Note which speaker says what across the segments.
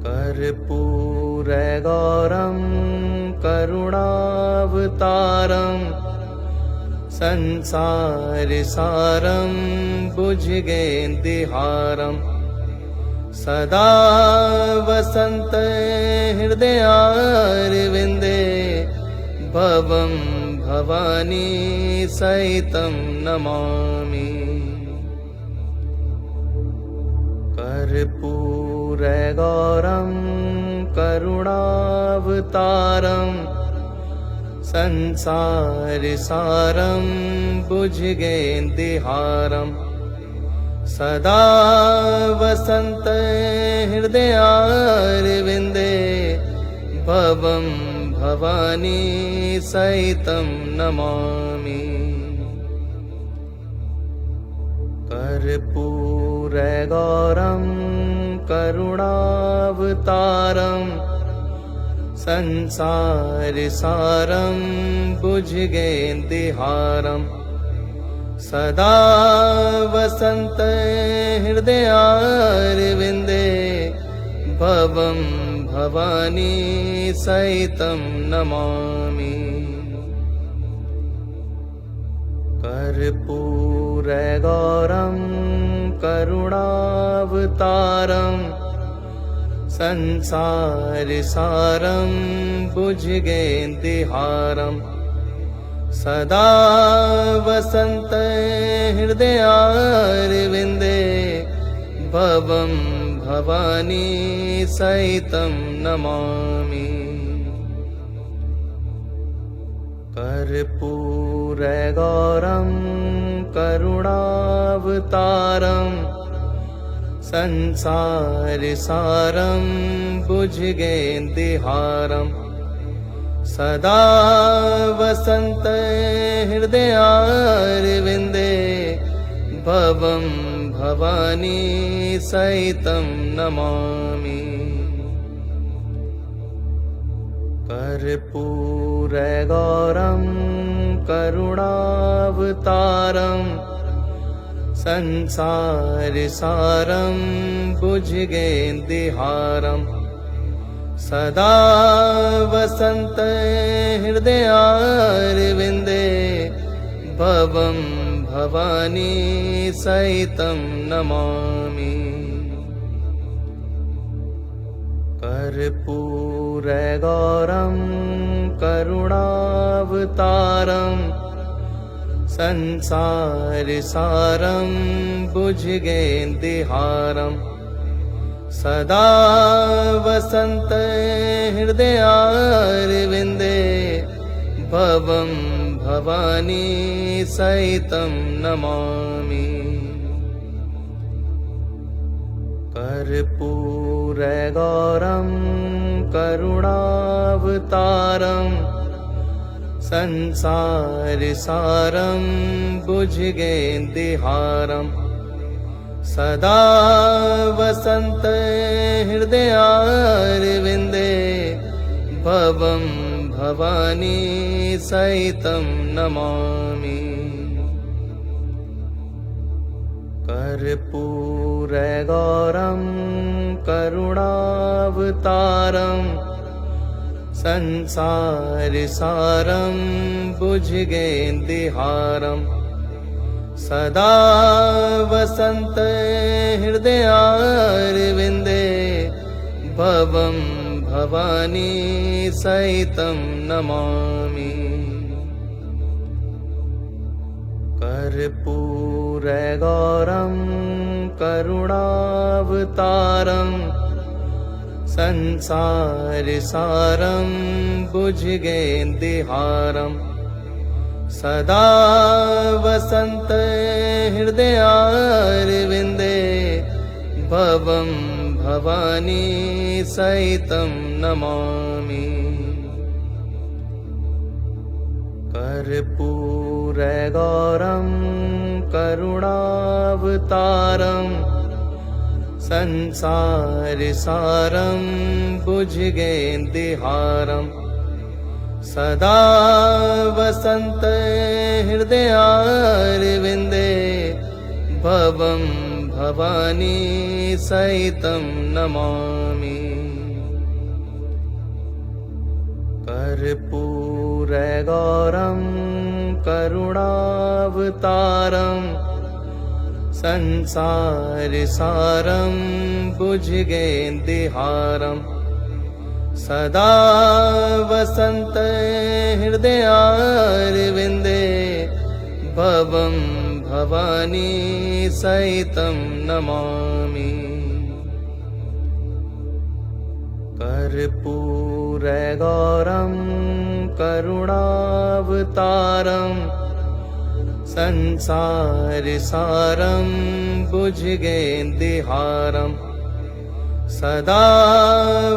Speaker 1: कर्पूरगौरं करुणावतारं संसारसारं भुजगेन्द्रहारं सदा वसन्तं हृदयारविन्दे भवं भवानी सहितं नमामि। कर्पूरगौरं करुणावतारं संसारसारं भुजगेन्द्रहारं सदा वसन्तं हृदयारविन्दे भवं भवानी सहितं नमामि। कर्पूरगौरं करुणावतारं संसारसारं भुजगेन्द्रहारं सदा वसन्तं हृदयारविन्दे भवं भवानी सहितं नमामि। कर्पूरगौरं करुणावतारं संसारसारं भुजगेन्द्रहारं सदा वसन्तं हृदयारविन्दे भवं भवानी सहितं नमामि। कर्पूरगौरं करुणावतारं संसारसारं भुजगेन्द्रहारं सदा वसन्तं हृदयारविन्दे भवं भवानी सहितं नमामि। कर्पूरगौरं करुणावतारं संसारसारं भुजगेन्द्रहारं सदा वसन्तं हृदयारविन्दे भवं भवानी सहितं नमामि। कर्पूरगौरं करुणावतारं संसारसारं भुजगेन्द्रहारं सदा वसन्तं हृदयारविन्दे भवं भवानी सहितं नमामि। कर्पूरगौरं करुणावतारं संसारसारं भुजगेन्द्रहारं सदा वसन्तं हृदयारविन्दे भवं भवानी सहितं नमामि। कर्पूरगौरं करुणावतारं संसारसारं भुजगेन्द्रहारं सदा वसन्तं हृदयारविन्दे भवं भवानी सहितं नमामि। कर्पूरगौरं करुणावतारं संसारसारं भुजगेन्द्रहारं सदा वसन्तं हृदयारविन्दे भवं भवानी सहितं नमामि। कर्पूरगौरं करुणावतारं संसारसारं भुजगेन्द्रहारं सदा वसन्तं हृदयारविन्दे भवं भवानी सहितं नमामि। कर्पूरगौरं करुणावतारं संसारसारं भुजगेन्द्रहारं सदा वसन्तहृदयारविन्दे भवं भवानी सहितं नमामि। कर्पूरगौरं करुणावतारं संसारसारं भुजगेन्द्रहारं सदा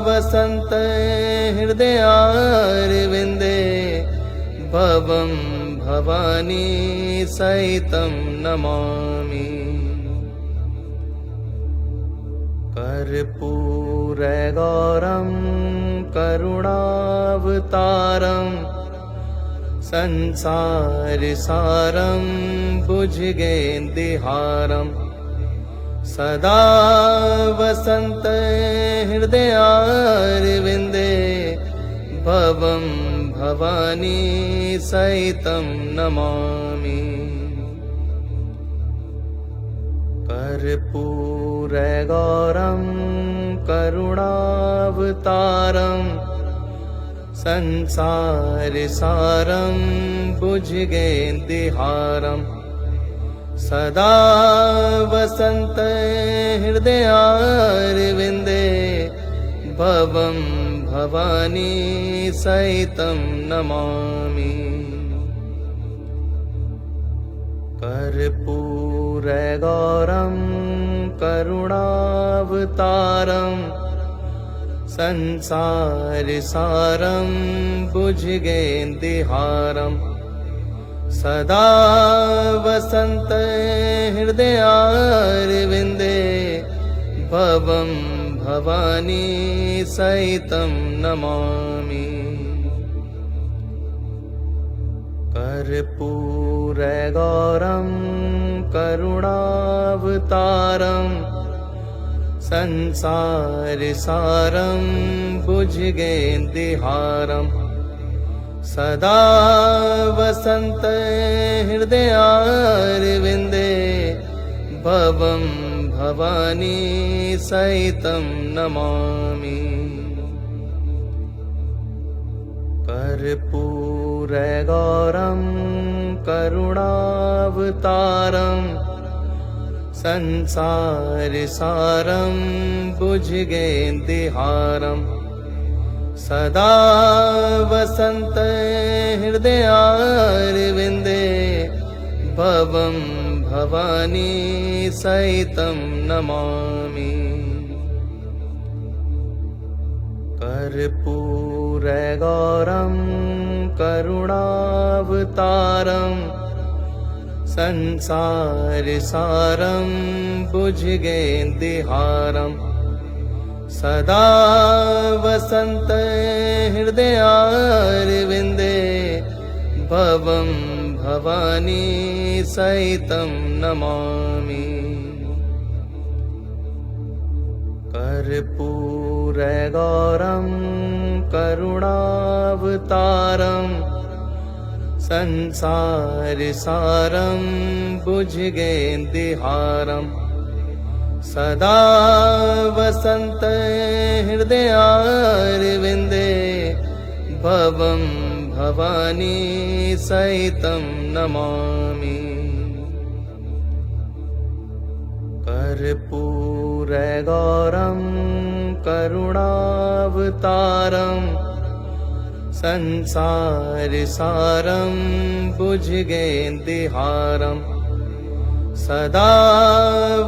Speaker 1: वसन्तहृदयारविन्दे भवं भवानी सहितं नमामि। कर्पूरगौरं करुणावतारं संसारसारं भुजगेन्द्रहारं सदा वसन्तहृदयारविन्दे भवं भवानी सहितं नमामि। कर्पूरगौरं करुणावतारं संसारसारं भुजगेन्द्रहारं सदा वसन्तहृदयारविन्दे भवं भवानी सहितं नमामि। कर्पूरगौरं करुणावतारं संसारसारं भुजगेन्द्रहारं सदा वसन्तहृदयारविन्दे भवं भवानी सहितं नमामि। कर्पूरगौरं करुणावतारं संसारसारं भुजगेन्द्रहारं सदा वसन्तहृदयारविन्दे भवं भवानी सहितं नमामि। कर्पूरगौरं करुणावतारं संसारसारं भुजगेन्द्रहारं सदा वसन्तहृदयारविन्दे भवं भवानी सहितं नमामि। कर्पूरगौरं करुणावतारं संसारसारं भुजगेन्द्रहारं सदा वसन्तहृदयारविन्दे भवं भवानी सहितं नमामि। कर्पूरगौरं करुणावतारं संसारसारं भुजगेन्द्रहारं सदा वसन्तहृदयारविन्दे भवं भवानी सहितं नमामि। कर्पूरगौरं करुणावतारं संसारसारं भुजगेन्द्रहारं सदा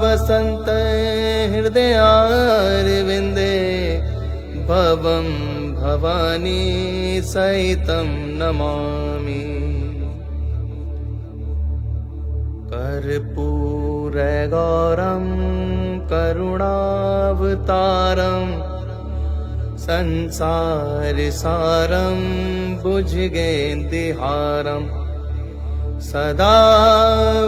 Speaker 1: वसन्तहृदयारविन्दे भवं भवानी सहितं नमामि। कर्पूरगौरं करुणावतारं संसारसारं भुजगेन्द्रहारं सदा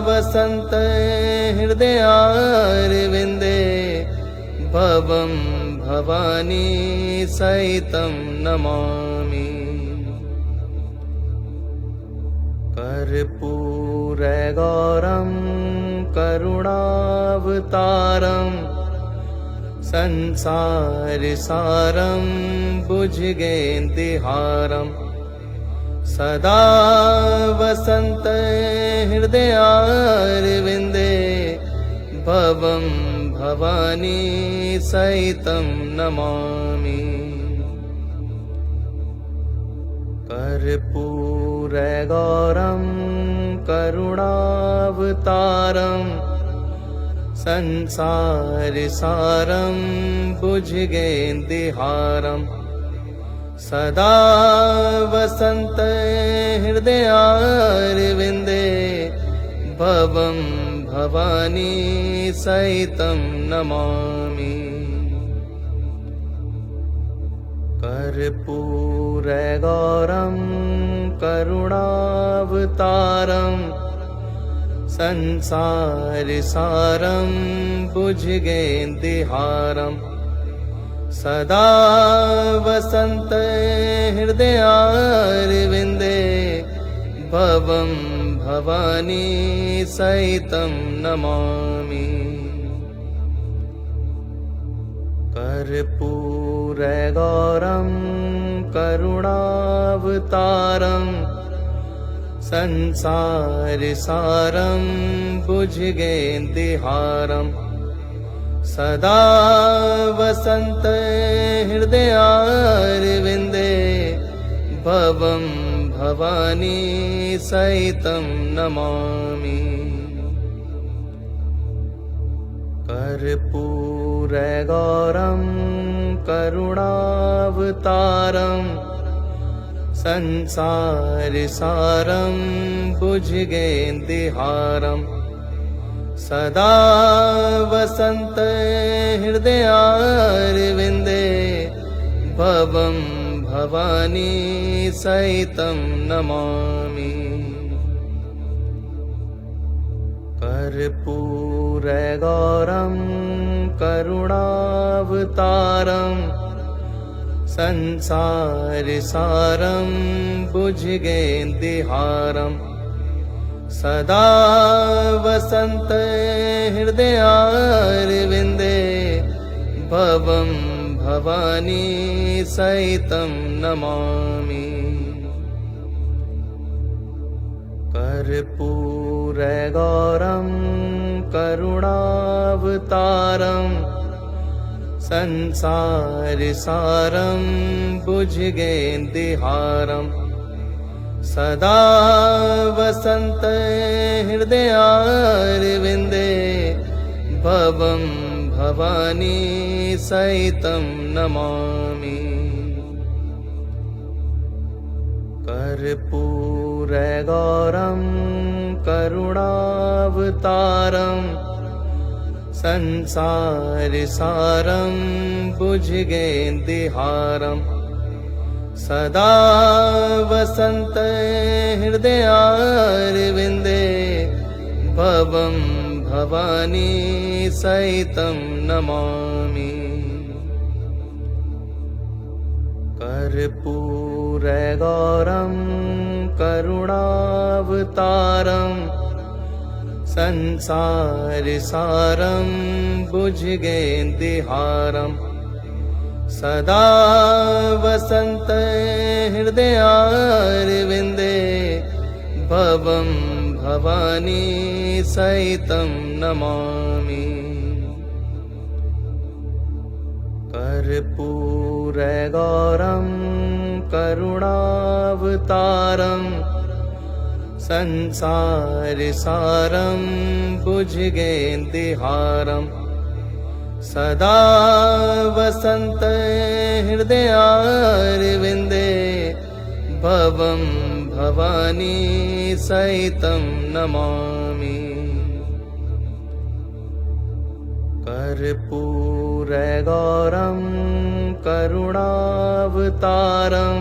Speaker 1: वसन्तहृदयारविन्दे भवं भवानी सहितं नमामि। कर्पूरगौरं करुणावतारं संसारसारं भुजगेन्द्रहारं सदा वसन्तं हृदयारविन्दे भवं भवानी सहितं नमामि। कर्पूरगौरं करुणावतारं संसारसारं भुजगेन्द्रहारं सदा वसन्तं हृदयारविन्दे भवं भवानी सहितं नमामि। कर्पूरगौरं करुणावतारं संसारसारं भुजगेन्द्रहारं सदा वसन्तं हृदयारविन्दे भवं भवानी सहितं नमामि। कर्पूरगौरं करुणावतारं संसारसारं भुजगेन्द्रहारं सदा वसन्तं हृदयारविन्दे भवं भवानी सहितं नमामि। कर्पूरगौरं करुणावतारं संसारसारं भुजगेन्द्रहारं सदा वसन्तं हृदयारविन्दे भवं भवानी सहितं नमामि। कर्पूरगौरं करुणावतारं संसारसारं भुजगेन्द्रहारं सदा वसन्तं हृदयारविन्दे भवं भवानी सहितं नमामि। कर्पूरगौरं करुणावतारं संसारसारं भुजगेन्द्रहारं सदा वसन्तं हृदयारविन्दे भवं भवानी सहितं नमामि। कर्पूरगौरं करुणावतारं संसारसारं भुजगेन्द्रहारं सदा वसन्तं हृदयारविन्दे भवं भवानी सहितं नमामि। कर्पूरगौरं करुणावतारं संसारसारं भुजगेन्द्रहारं सदा वसन्तं हृदयारविन्दे भवं भवानी सहितं नमामि। कर्पूरगौरं करुणावतारं संसारसारं भुजगेन्द्रहारं सदा वसन्तं हृदयारविन्दे भवं भवानी सहितं नमामि। कर्पूरगौरं करुणावतारं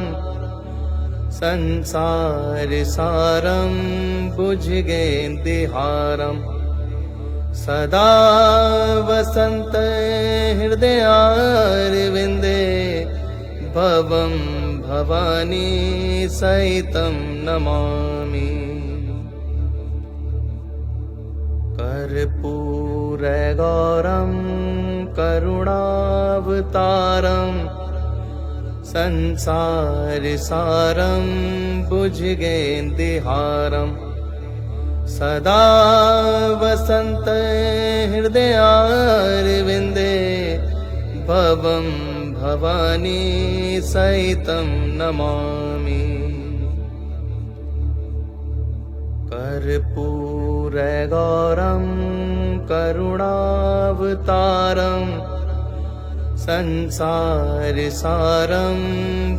Speaker 1: संसारसारं भुजगेन्द्रहारं सदा वसन्तं हृदयारविन्दे भवं भवानी सहितं नमामि। कर्पूरगौरं करुणावतारं संसारसारं भुजगेन्द्रहारं सदा वसन्तं हृदयारविन्दे भवं भवानी सहितं नमामि। कर्पूरगौरं करुणावतारं संसारसारं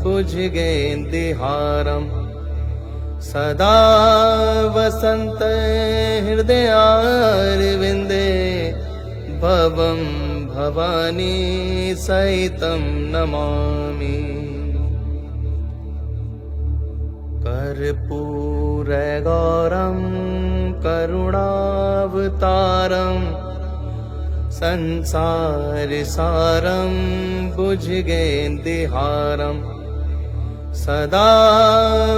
Speaker 1: भुजगेन्द्रहारं सदा वसन्तं हृदयारविन्दे भवं भवानी सहितं नमामि। कर्पूरगौरं करुणावतारं संसारसारं भुजगेन्द्रहारं सदा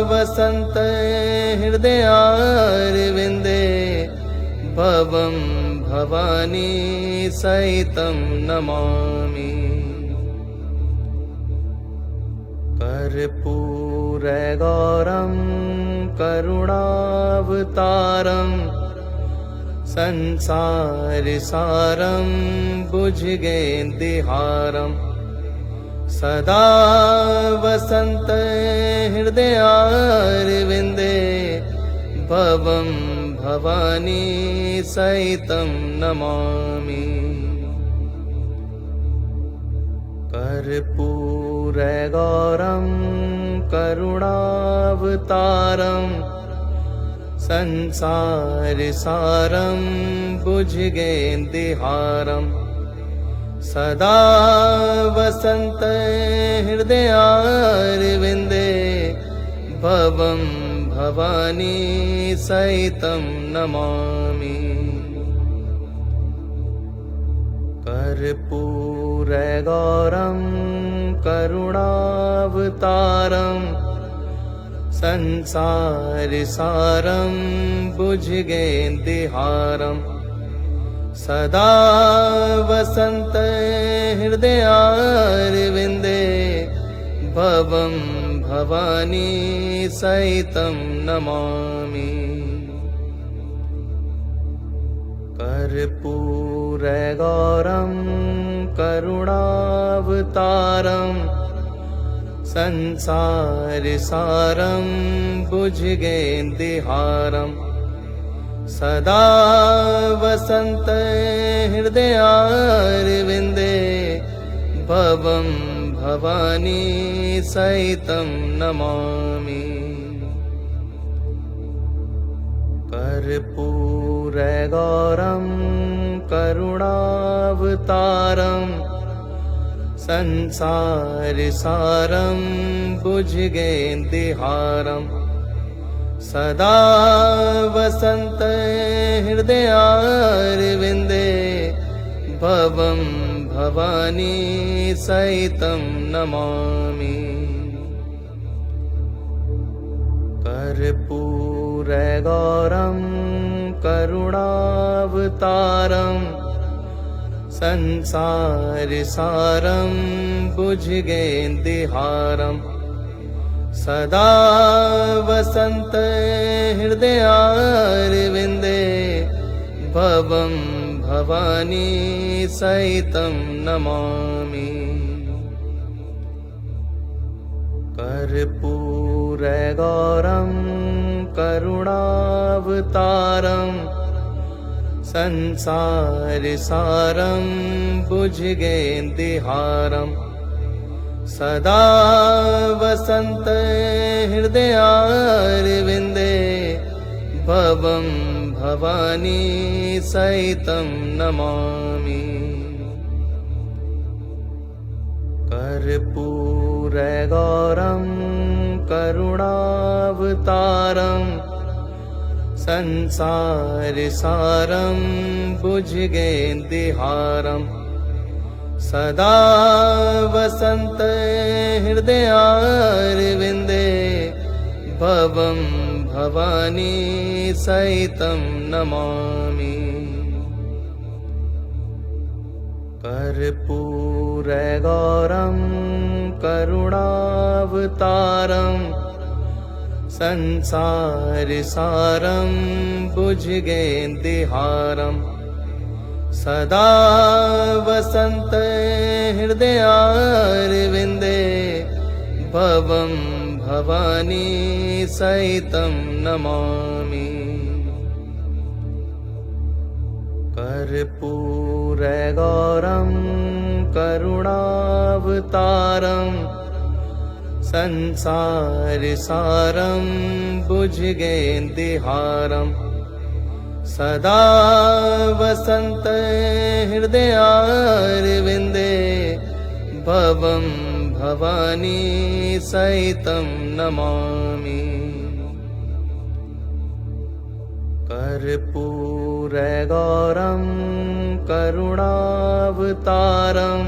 Speaker 1: वसन्तं हृदयारविन्दे भवं भवानी सहितं नमामि। कर्पूरगौरं करुणावतारं संसारसारं भुजगेन्द्रहारं सदा वसन्तं हृदयारविन्दे भवं भवानी सहितं नमामि। कर्पूरगौरं करुणावतारं संसारसारं भुजगेन्द्रहारं सदा वसन्तं हृदयारविन्दे भवं भवानी सहितं नमामि। कर्पूरगौरं करुणावतारं संसारसारं भुजगेन्द्रहारं सदा वसन्तं हृदयारविन्दे भवं भवानी सहितं नमामि। कर्पूरगौरं करुणावतारं संसारसारं भुजगेन्द्रहारं सदा वसन्तं हृदयारविन्दे भवं भवानी सहितं नमामि। कर्पूरगौरं करुणावतारं संसारसारं भुजगेन्द्रहारं सदा वसन्तं हृदयारविन्दे भवं भवानी सहितं नमामि। कर्पूरगौरं करुणावतारं संसारसारं भुजगेन्द्रहारं सदा वसन्तं हृदयारविन्दे भवं भवानी सहितं नमामि। कर्पूरगौरं करुणावतारं संसारसारं भुजगेन्द्रहारं सदा वसन्तं हृदयारविन्दे भवं भवानी सहितं नमामि। कर्पूरगौरं करुणावतारं संसारसारं भुजगेन्द्रहारं सदा वसन्तं हृदयारविन्दे भवं भवानी सहितं नमामि। कर्पूरगौरं करुणावतारं संसारसारं भुजगेन्द्रहारं सदा वसन्तं हृदयारविन्दे भवं भवानी सहितं नमामि। कर्पूरगौरं करुणावतारं संसारसारं भुजगेन्द्रहारं सदा वसन्तं हृदयारविन्दे भवं भवानी सहितं नमामि। कर्पूरगौरं करुणावतारं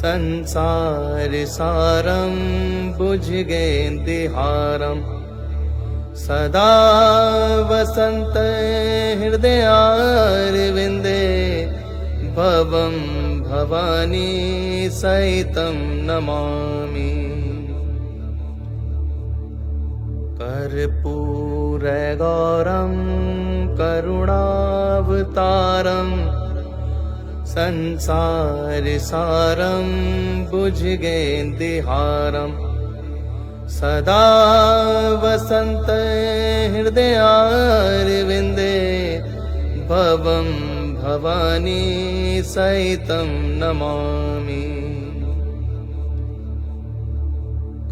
Speaker 1: संसारसारं भुजगेन्द्रहारं सदा वसन्तं हृदयारविन्दे भवं भवानी सहितं नमामि। कर्पूरगौरं करुणावतारं संसारसारं भुजगेन्द्रहारं सदा वसन्तं हृदयारविन्दे भवं भवानी सहितं नमामि।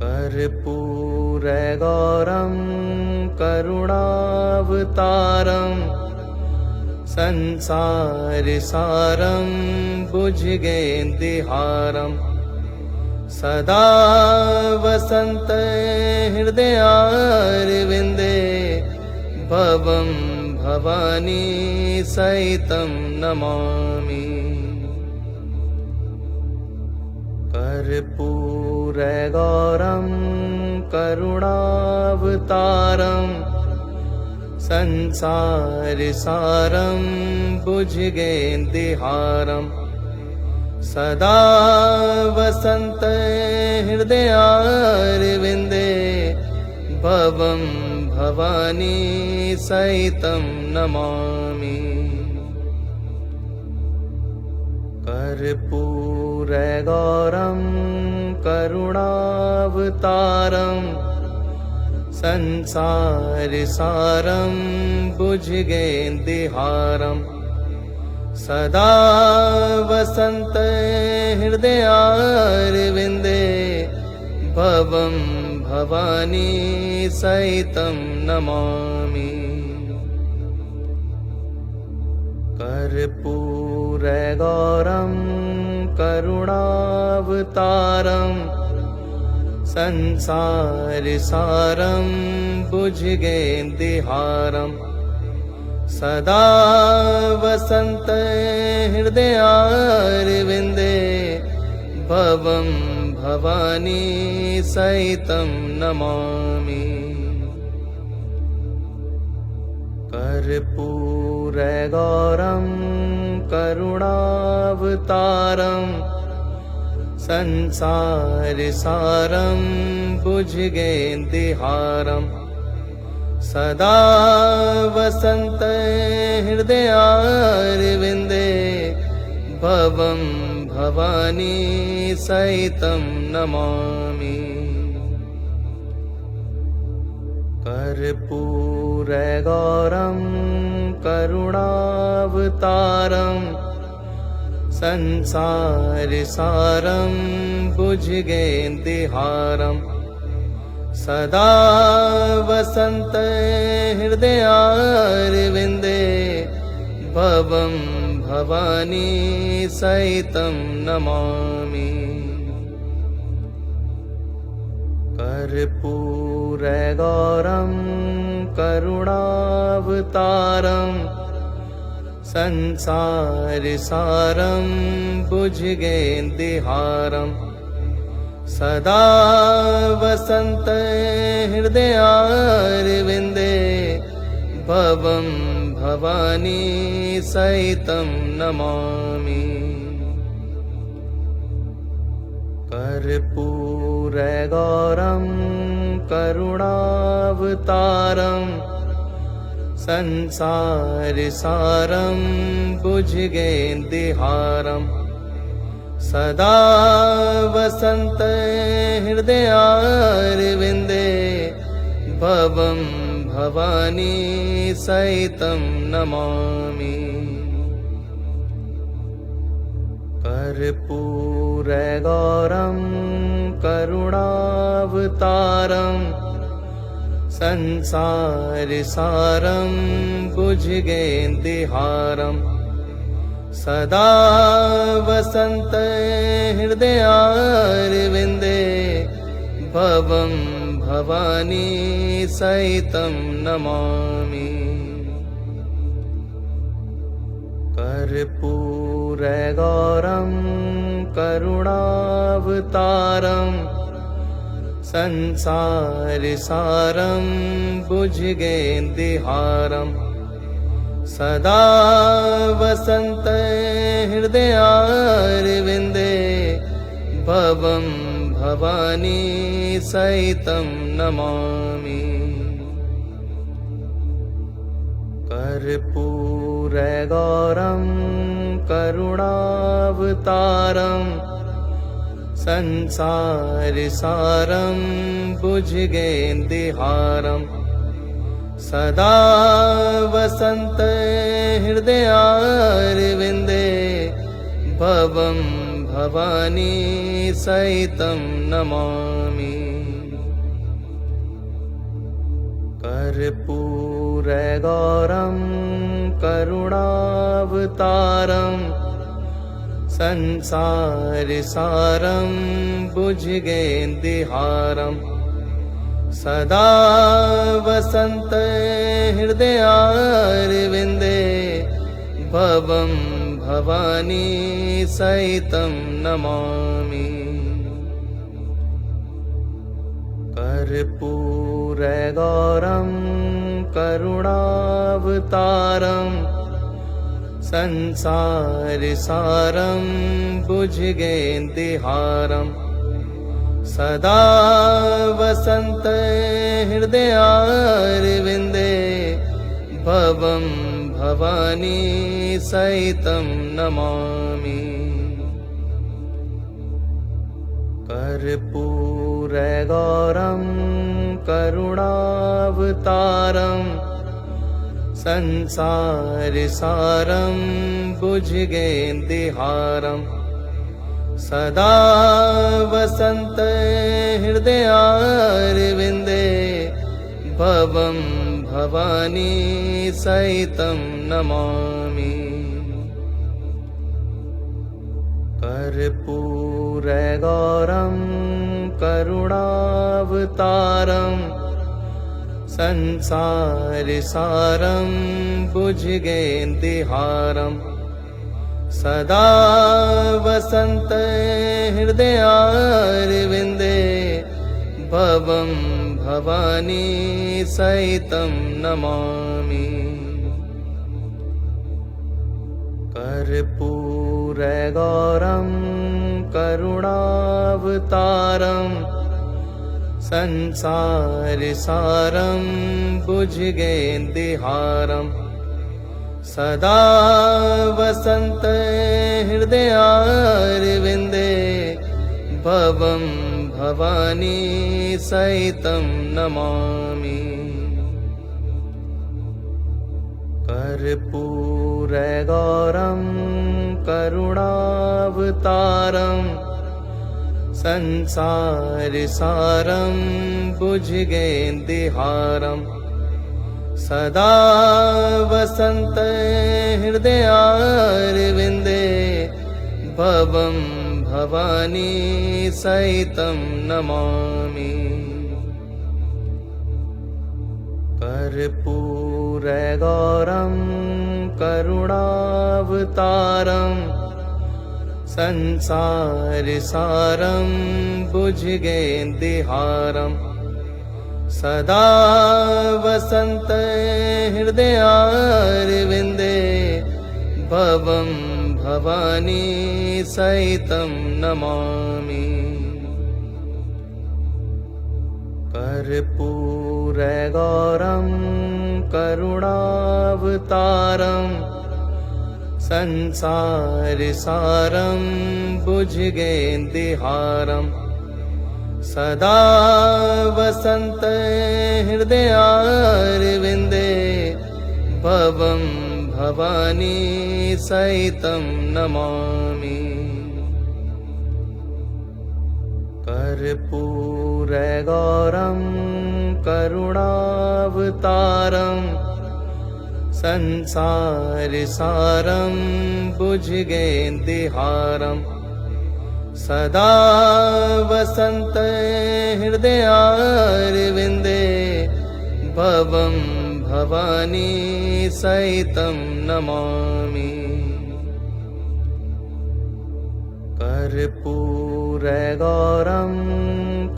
Speaker 1: कर्पूरगौरं करुणावतारं संसारसारं भुजगेन्द्रहारं सदा वसन्तं हृदयारविन्दे भवं भवानी सहितं नमामि। कर्पूरगौरं करुणावतारं संसारसारं भुजगेन्द्रहारं सदा वसन्तं हृदयारविन्दे भवं भवानी सहितं नमामि। कर्पूरगौरं करुणावतारं संसारसारं भुजगेन्द्रहारं सदा वसन्तं हृदयारविन्दे भवं भवानी सहितं नमामि। कर्पूरगौरं करुणावतारं संसारसारं भुजगेन्द्रहारं सदा वसन्तं हृदयारविन्दे भवं भवानी सहितं नमामि। कर्पूरगौरं करुणावतारं संसारसारं भुजगेन्द्रहारं सदा वसन्तं हृदयारविन्दे भवं भवानी सहितं नमामि। कर्पूरगौरं करुणावतारं संसारसारं भुजगेन्द्रहारं सदा वसन्तं हृदयारविन्दे भवं भवानी सहितं नमामि। कर्पूरगौरं करुणावतारं संसारसारं भुजगेन्द्रहारं सदा वसन्तं हृदयारविन्दे भवं भवानी सहितं नमामि। कर्पूरगौरं करुणावतारं संसारसारं भुजगेन्द्रहारं सदा वसन्तं हृदयारविन्दे भवं भवानी सहितं नमामि। कर्पूरगौरं करुणावतारं संसारसारं भुजगेन्द्रहारं सदा वसन्तं हृदयारविन्दे भवं भवानी सहितं नमामि। कर्पूरगौरं करुणावतारं संसारसारं भुजगेन्द्रहारं सदा वसन्तं हृदयारविन्दे भवं भवानी सहितं नमामि। कर्पूरगौरं करुणावतारं संसारसारं भुजगेन्द्रहारं सदा वसन्तं हृदयारविन्दे भवं भवानी सहितं नमामि। कर्पूरगौरं करुणावतारं संसारसारं भुजगेन्द्रहारं सदा वसन्तं हृदयारविन्दे भवं भवानी सहितं नमामि। कर्पूरगौरं करुणावतारं संसारसारं भुजगेन्द्रहारं सदा वसन्तं हृदयारविन्दे भवं भवानी सहितं नमामि। कर्पूरगौरं करुणावतारं संसारसारं भुजगेन्द्रहारं सदा वसन्तं हृदयारविन्दे भवं भवानी सहितं नमामि। कर्पूरगौरं करुणावतारं संसारसारं भुजगेन्द्रहारं सदा वसन्तं हृदयारविन्दे भवं भवानी सहितं नमामि। कर्पूरगौरं करुणावतारं संसारसारं भुजगेन्द्रहारं सदा वसन्तं हृदयारविन्दे भवं भवानी सहितं नमामि। कर्पूरगौरं करुणावतारं संसारसारं भुजगेन्द्रहारं सदा वसन्तं हृदयारविन्दे भवं भवानी सहितं नमामि। कर्पूरगौरं करुणावतारं संसारसारं भुजगेन्द्रहारं सदा वसन्तं हृदयारविन्दे भवं भवानी सहितं नमामि। कर्पूरगौरं करुणावतारं संसारसारं भुजगेन्द्रहारं सदा वसन्तं हृदयारविन्दे भवं भवानी सहितं नमामि। कर्पूरगौरं करुणावतारं संसारसारं भुजगेन्द्रहारं सदा वसन्तं हृदयारविन्दे भवं भवानी सहितं नमामि। कर्पूरगौरं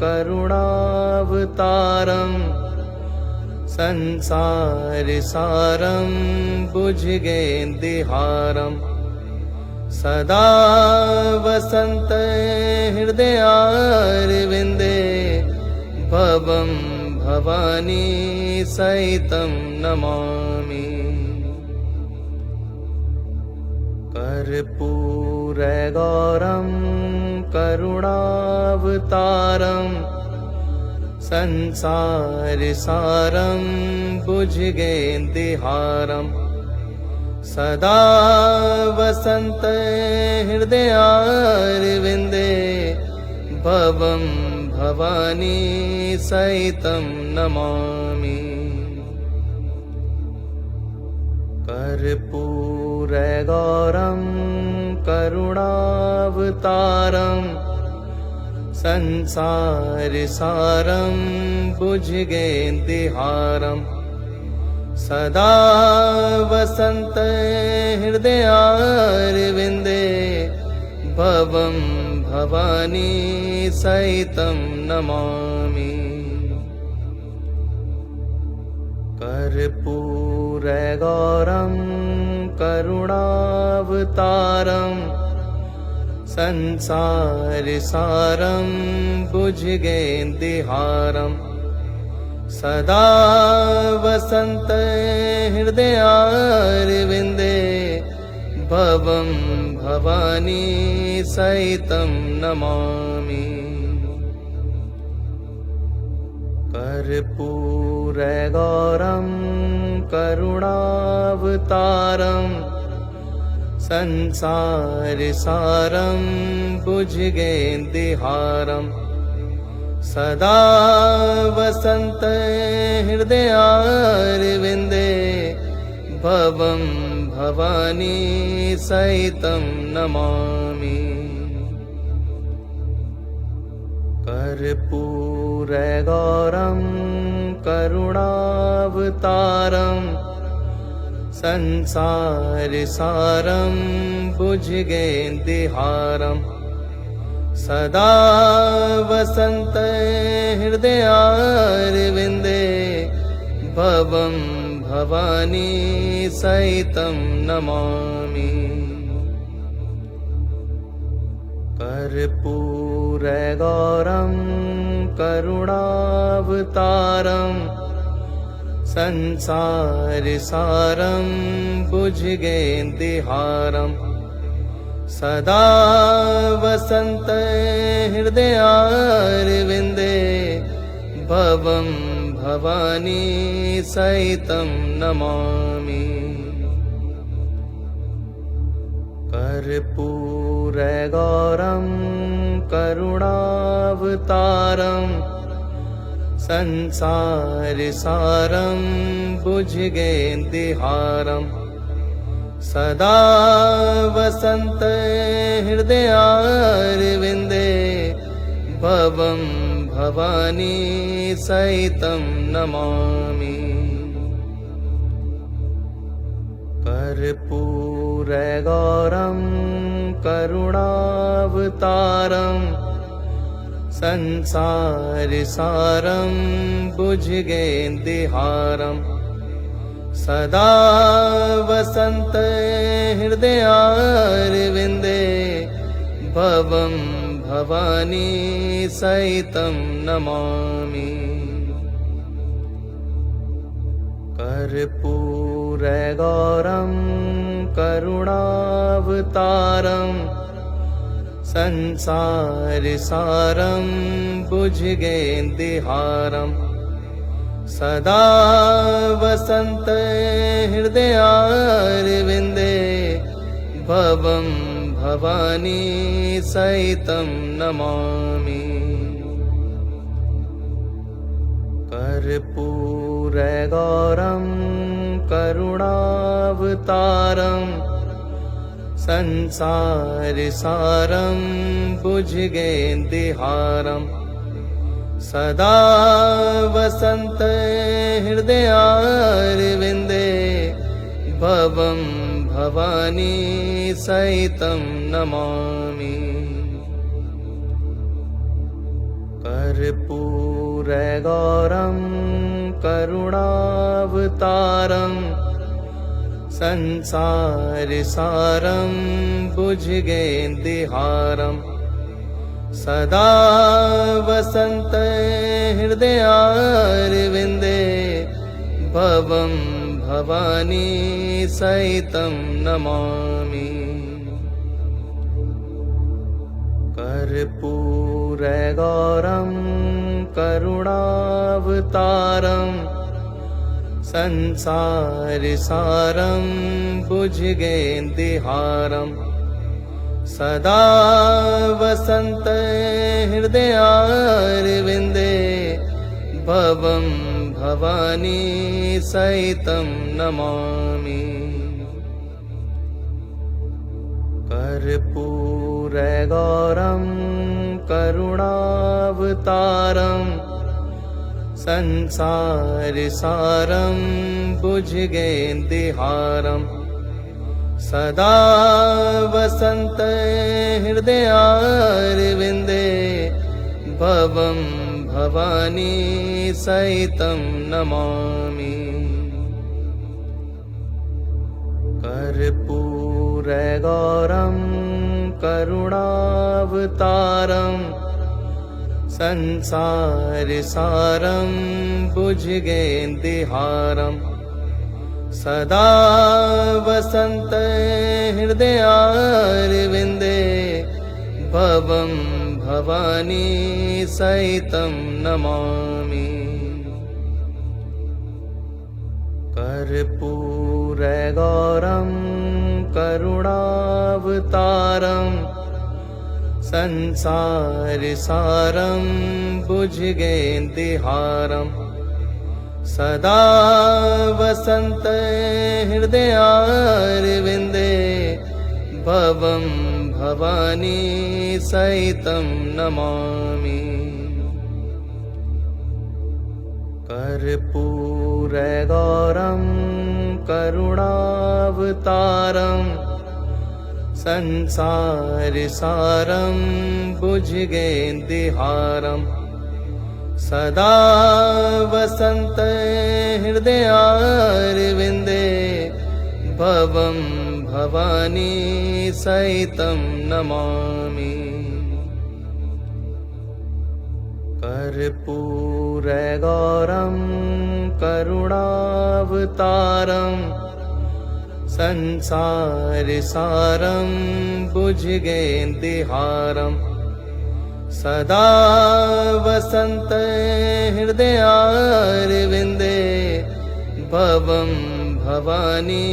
Speaker 1: करुणावतारं संसारसारं भुजगेन्द्रहारं सदा वसन्तं हृदयारविन्दे भवं भवानी सहितं नमामि। कर्पूरगौरं करुणावतारं संसारसारं भुजगेन्द्रहारं सदा वसन्तं हृदयारविन्दे भवं भवानी सहितं नमामि। कर्पूरगौरं करुणावतारं संसारसारं भुजगेन्द्रहारं सदा वसन्तं हृदयारविन्दे भवं भवानी सहितं नमामि। कर्पूरगौरं करुणावतारं संसारसारं भुजगेन्द्रहारं सदा वसन्तं हृदयारविन्दे भवं भवानी सहितं नमामि। कर्पूरगौरं करुणावतारं संसारसारं भुजगेन्द्रहारं सदा वसन्तं हृदयारविन्दे भवं भवानी सहितं नमामि। कर्पूरगौरं करुणावतारं संसारसारं भुजगेन्द्रहारं सदा वसन्तं हृदयारविन्दे भवं भवानी सहितं नमामि। कर्पूरगौरं करुणावतारं संसारसारं भुजगेन्द्रहारं सदा वसन्तं हृदयारविन्दे भवं भवानी सहितं नमामि। कर्पूरगौरं करुणावतारं संसारसारं भुजगेन्द्रहारं सदा वसन्तं हृदयारविन्दे भवं भवानी सहितं नमामि। कर्पूरगौरं करुणावतारं संसारसारं भुजगेन्द्रहारं सदा वसन्तं हृदयारविन्दे भवं भवानी सहितं नमामि। कर्पूरगौरं करुणावतारं संसारसारं भुजगेन्द्रहारं सदा वसन्तं हृदयारविन्दे भवं भवानी सहितं नमामि। कर्पूरगौरं करुणावतारं संसारसारं भुजगेन्द्रहारं सदा वसन्तं हृदयारविन्दे भवं भवानी सहितं नमामि। कर्पूरगौरं करुणावतारं संसारसारं भुजगेन्द्रहारं सदा वसन्तं हृदयारविन्दे भवं भवानी सहितं नमामि। कर्पूरगौरं करुणावतारं संसारसारं भुजगेन्द्रहारं सदा वसन्तं हृदयारविन्दे भवं भवानी सहितं नमामि। कर्पूरगौरं करुणावतारं संसारसारं भुजगेन्द्रहारं सदा वसन्तं हृदयारविन्दे भवं भवानी सहितं नमामि। कर्पूरगौरं करुणावतारं संसारसारं भुजगेन्द्रहारं सदा वसन्तं हृदयारविन्दे भवं भवानी सहितं नमामि। कर्पूरगौरं करुणावतारं संसारसारं भुजगेन्द्रहारं सदा वसन्तं हृदयारविन्दे भवं भवानी सहितं नमामि। कर्पूरगौरं करुणावतारं संसारसारं भुजगेन्द्रहारं सदा वसन्तं हृदयारविन्दे भवं भवानी सहितं नमामि। कर्पूरगौरं करुणावतारं संसारसारं भुजगेन्द्रहारं सदा वसन्तं हृदयारविन्दे भवं भवानी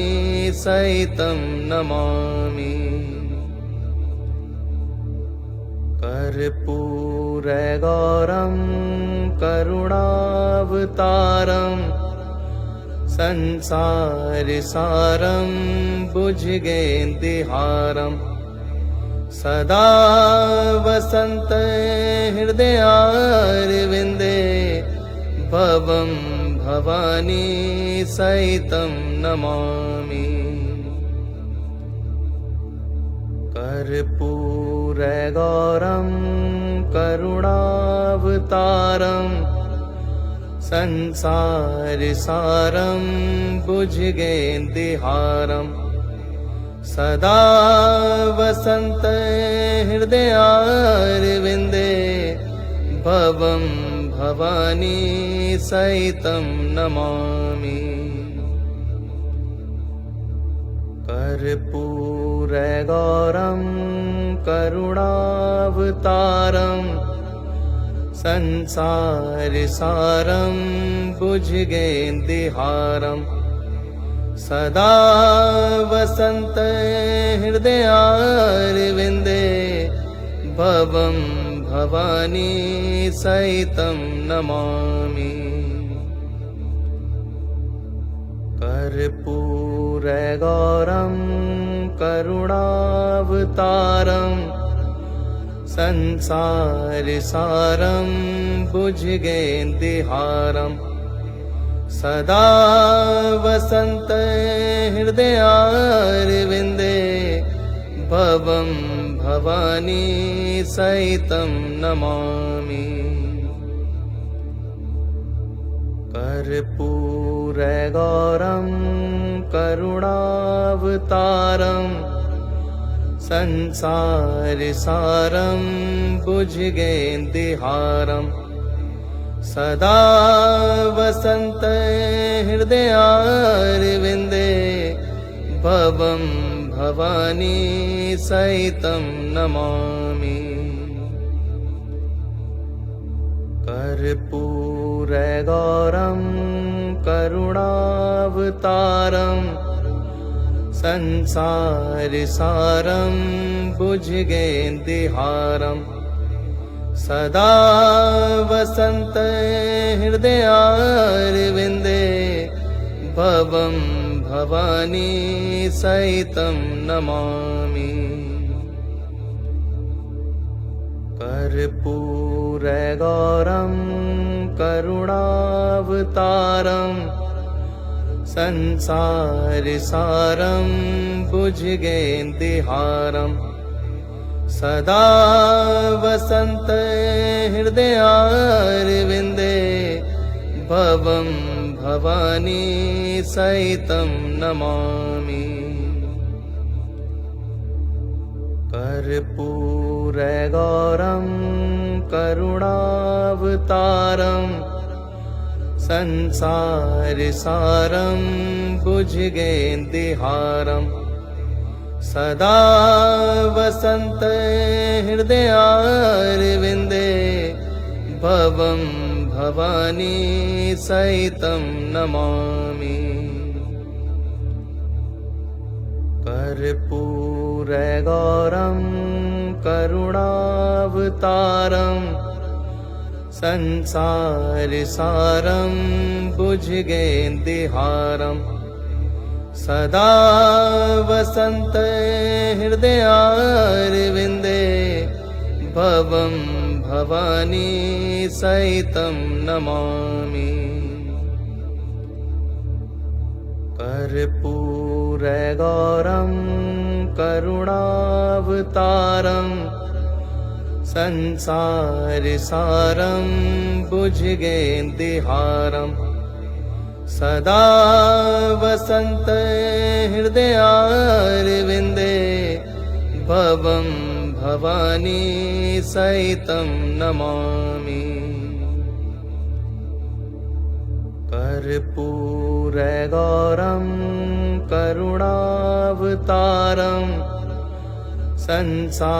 Speaker 1: सहितं नमामि। कर्पूरगौरं करुणावतारं संसारसारं भुजगेन्द्रहारं सदा वसन्तं हृदयारविन्दे भवं भवानी सहितं नमामि। कर्पूरगौरं करुणावतारं संसारसारं भुजगेन्द्रहारं सदा वसन्तं हृदयारविन्दे भवं भवानी सहितं नमामि। कर्पूरगौरं करुणावतारं संसारसारं भुजगेन्द्रहारं सदा वसन्तं हृदयारविन्दे भवं भवानी सहितं नमामि। कर्पूरगौरं करुणावतारं संसारसारं भुजगेन्द्रहारं सदा वसन्तं हृदयारविन्दे भवं भवानी सहितं नमामि। कर्पूरगौरं करुणावतारं संसारसारं भुजगेन्द्रहारं सदा वसन्तं हृदयारविन्दे भवं भवानी सहितं नमामि। कर्पूरगौरं करुणावतारं संसारसारं भुजगेन्द्रहारं सदा वसन्तं हृदयारविन्दे भवं भवानी सहितं नमामि। कर्पूरगौरं करुणावतारं संसारसारं भुजगेन्द्रहारं सदा वसन्तं हृदयारविन्दे भवं भवानी सहितं नमामि। कर्पूरगौरं करुणावतारं संसारसारं भुजगेन्द्रहारं सदा वसन्तं हृदयारविन्दे भवं भवानी सहितं नमामि। कर्पूरगौरं करुणावतारं संसारसारं भुजगेन्द्रहारं सदा वसन्तं हृदयारविन्दे भवं भवानी सहितं नमामि। कर्पूरगौरं करुणावतारं संसारसारं भुजगेन्द्रहारं सदा वसन्तं हृदयारविन्दे भवं भवानी सहितं नमामि। कर्पूरगौरं करुणावतारं संसारसारं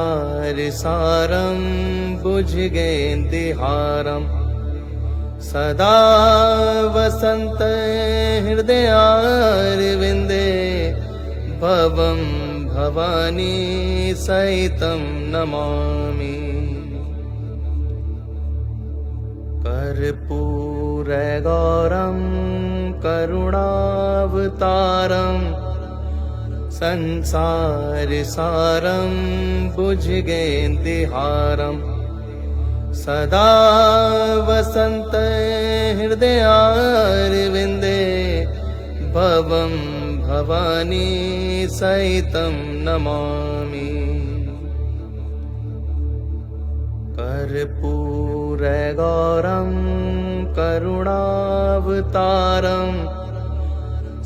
Speaker 1: भुजगेन्द्रहारं सदा वसन्तं हृदयारविन्दे भवं भवानी सहितं नमामि। कर्पूरगौरं करुणावतारं संसारसारं भुजगेन्द्रहारं सदा वसन्तं हृदयारविन्दे भवं भवानी सहितं नमामि। कर्पूरगौरं करुणावतारं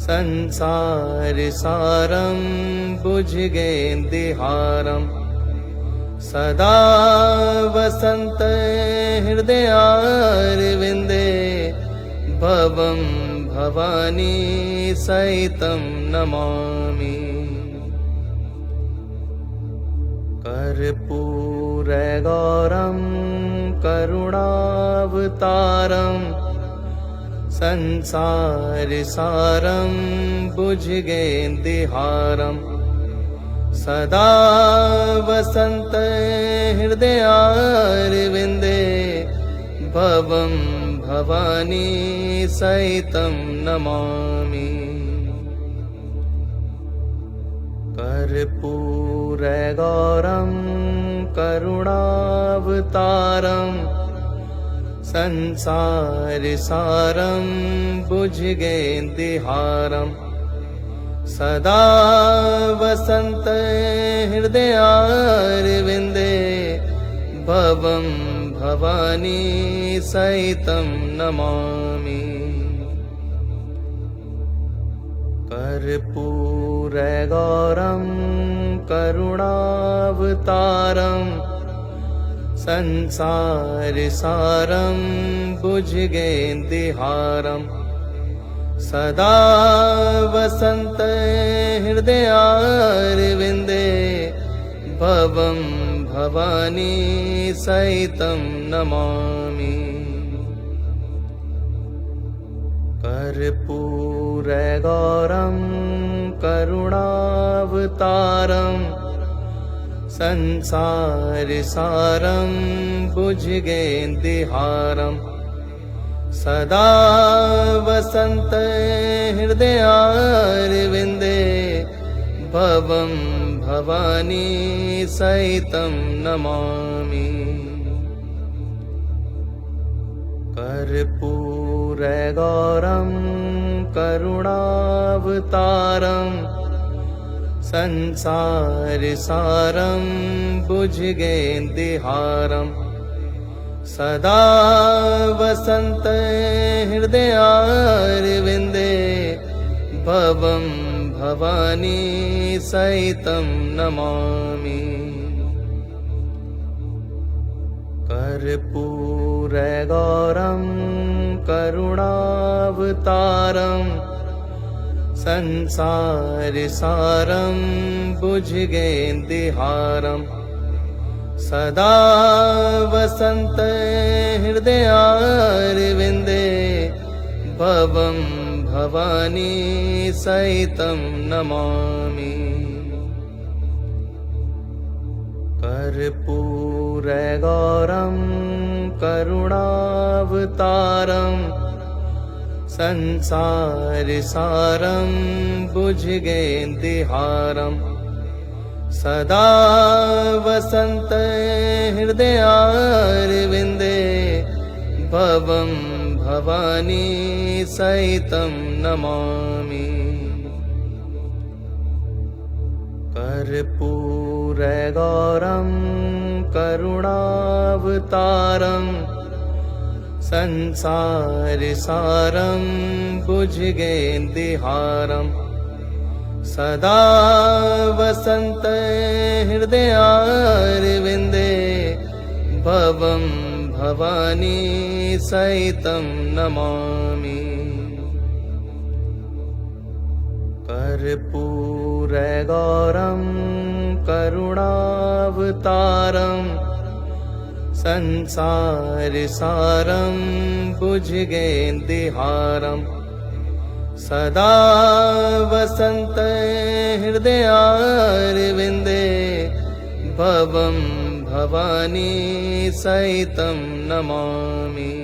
Speaker 1: संसारसारं भुजगेन्द्रहारं सदा वसन्तं हृदयारविन्दे भवं भवानी सहितं नमामि। कर्पूरगौरं करुणावतारं संसारसारं भुजगेन्द्रहारं सदा वसन्तहृदयारविन्दे भवं भवानी सहितं नमामि। कर्पूरगौरं करुणावतारं संसारसारं भुजगेन्द्रहारं सदा वसन्तहृदयारविन्दे भवं भवानी सहितं नमामि। कर्पूरगौरं करुणावतारं संसारसारं भुजगेन्द्रहारं सदा वसन्तहृदयारविन्दे भवं भवानी सहितं नमामि। कर्पूरगौरं करुणावतारं संसारसारं भुजगेन्द्रहारं सदा वसन्तहृदयारविन्दे भवं भवानी सहितं नमामि। कर्पूरगौरं करुणावतारं संसारसारं भुजगेन्द्रहारं सदा वसन्तहृदयारविन्दे भवं भवानी सहितं नमामि। कर्पूरगौरं करुणावतारं संसारसारं भुजगेन्द्रहारं सदा वसन्तहृदयारविन्दे भवं भवानी सहितं नमामि। कर्पूरगौरं करुणावतारं संसारसारं भुजगेन्द्रहारं सदा वसन्तहृदयारविन्दे भवं भवानी सहितं नमामि। कर्पूरगौरं करुणावतारं संसारसारं भुजगेन्द्रहारं सदा वसन्तहृदयारविन्दे भवं भवानी सहितं नमामि। कर्पूरगौरं करुणावतारं संसारसारं भुजगेन्द्रहारं सदा वसन्तहृदयारविन्दे भवं भवानी सहितं नमामि।